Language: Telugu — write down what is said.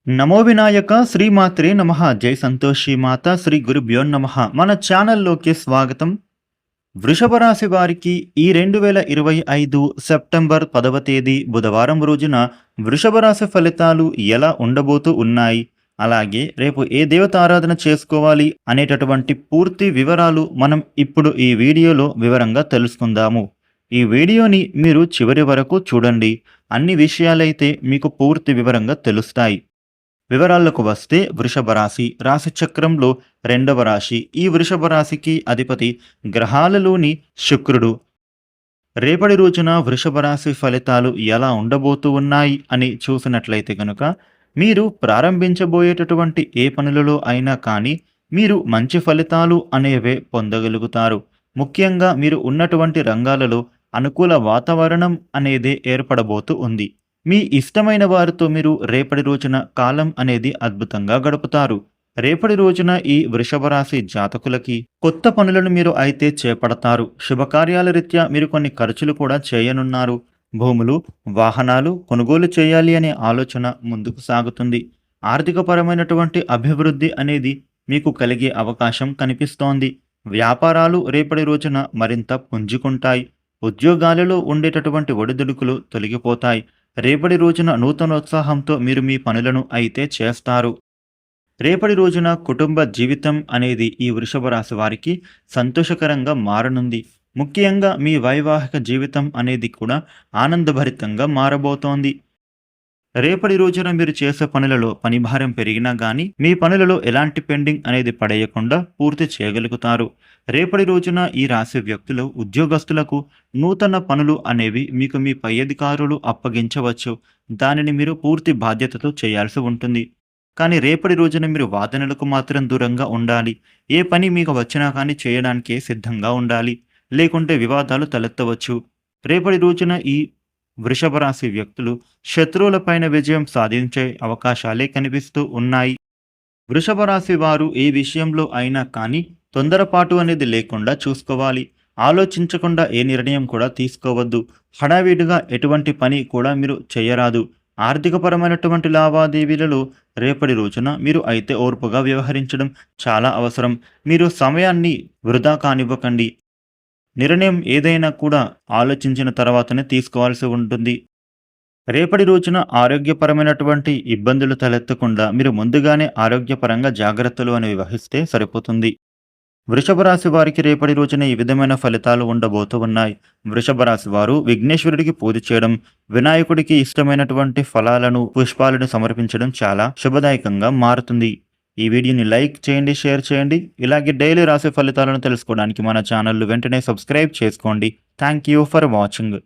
నమో వినాయక శ్రీమాత్రే నమః. జై సంతోషి మాత శ్రీ గురుభ్యో నమః. మన ఛానల్లోకి స్వాగతం. వృషభ రాశి వారికి ఈ 2025 సెప్టెంబర్ 10వ తేదీ బుధవారం రోజున వృషభ రాశి ఫలితాలు ఎలా ఉండబోతూ ఉన్నాయి, అలాగే రేపు ఏ దేవత ఆరాధన చేసుకోవాలి అనేటటువంటి పూర్తి వివరాలు మనం ఇప్పుడు ఈ వీడియోలో వివరంగా తెలుసుకుందాము. ఈ వీడియోని మీరు చివరి వరకు చూడండి. అన్ని విషయాలైతే మీకు పూర్తి వివరంగా తెలుస్తాయి. వివరాలకు వస్తే వృషభ రాశి రాశి చక్రంలో రెండవ రాశి. ఈ వృషభ రాశికి అధిపతి గ్రహాలలోని శుక్రుడు. రేపటి రోజున వృషభ రాశి ఫలితాలు ఎలా ఉండబోతూ ఉన్నాయి అని చూసినట్లయితే కనుక మీరు ప్రారంభించబోయేటటువంటి ఏ పనులలో అయినా కానీ మీరు మంచి ఫలితాలు అనేవే పొందగలుగుతారు. ముఖ్యంగా మీరు ఉన్నటువంటి రంగాలలో అనుకూల వాతావరణం అనేది ఏర్పడబోతూ ఉంది. మీ ఇష్టమైన వారితో మీరు రేపటి రోజున కాలం అనేది అద్భుతంగా గడుపుతారు. రేపటి రోజున ఈ వృషభ రాశి జాతకులకి కొత్త పనులను మీరు అయితే చేపడతారు. శుభకార్యాల రీత్యా మీరు కొన్ని ఖర్చులు కూడా చేయనున్నారు. భూములు, వాహనాలు కొనుగోలు చేయాలి అనే ఆలోచన ముందుకు సాగుతుంది. ఆర్థికపరమైనటువంటి అభివృద్ధి అనేది మీకు కలిగే అవకాశం కనిపిస్తోంది. వ్యాపారాలు రేపటి రోజున మరింత పుంజుకుంటాయి. ఉద్యోగాలలో ఉండేటటువంటి ఒడిదుడుకులు తొలగిపోతాయి. రేపటి రోజున నూతనోత్సాహంతో మీరు మీ పనులను అయితే చేస్తారు. రేపటి రోజున కుటుంబ జీవితం అనేది ఈ వృషభ రాశి వారికి సంతోషకరంగా మారనుంది. ముఖ్యంగా మీ వైవాహిక జీవితం అనేది కూడా ఆనందభరితంగా మారబోతోంది. రేపటి రోజున మీరు చేసే పనులలో పనిభారం పెరిగినా కానీ మీ పనులలో ఎలాంటి పెండింగ్ అనేది పడేయకుండా పూర్తి చేయగలుగుతారు. రేపటి రోజున ఈ రాశి వ్యక్తులు ఉద్యోగస్తులకు నూతన పనులు అనేవి మీకు మీ పై అధికారులు అప్పగించవచ్చు. దానిని మీరు పూర్తి బాధ్యతతో చేయాల్సి ఉంటుంది. కానీ రేపటి రోజున మీరు వాదనలకు మాత్రం దూరంగా ఉండాలి. ఏ పని మీకు వచ్చినా కానీ చేయడానికే సిద్ధంగా ఉండాలి. లేకుంటే వివాదాలు తలెత్తవచ్చు. రేపటి రోజున ఈ వృషభ రాశి వ్యక్తులు శత్రువులపైన విజయం సాధించే అవకాశాలే కనిపిస్తూ ఉన్నాయి. వృషభ రాశి వారు ఏ విషయంలో అయినా కానీ తొందరపాటు అనేది లేకుండా చూసుకోవాలి. ఆలోచించకుండా ఏ నిర్ణయం కూడా తీసుకోవద్దు. హడావిడిగా ఎటువంటి పని కూడా మీరు చేయరాదు. ఆర్థికపరమైనటువంటి లావాదేవీలలో రేపటి రోజున మీరు అయితే ఓర్పుగా వ్యవహరించడం చాలా అవసరం. మీరు సమయాన్ని వృధా కానివ్వకండి. నిర్ణయం ఏదైనా కూడా ఆలోచించిన తర్వాతనే తీసుకోవాల్సి ఉంటుంది. రేపటి రోజున ఆరోగ్యపరమైనటువంటి ఇబ్బందులు తలెత్తకుండా మీరు ముందుగానే ఆరోగ్యపరంగా జాగ్రత్తలు అనేవి వహిస్తే సరిపోతుంది. వృషభ రాశి వారికి రేపటి రోజున ఈ విధమైన ఫలితాలు ఉండబోతూ ఉన్నాయి. వృషభ రాశి వారు విఘ్నేశ్వరుడికి పూజ చేయడం, వినాయకుడికి ఇష్టమైనటువంటి ఫలాలను, పుష్పాలను సమర్పించడం చాలా శుభదాయకంగా మారుతుంది. ఈ వీడియోని లైక్ చేయండి, షేర్ చేయండి. ఇలాగే డైలీ రాశి ఫలితాలను తెలుసుకోవడానికి మన ఛానల్ వెంటనే సబ్స్క్రైబ్ చేసుకోండి. Thank you for watching.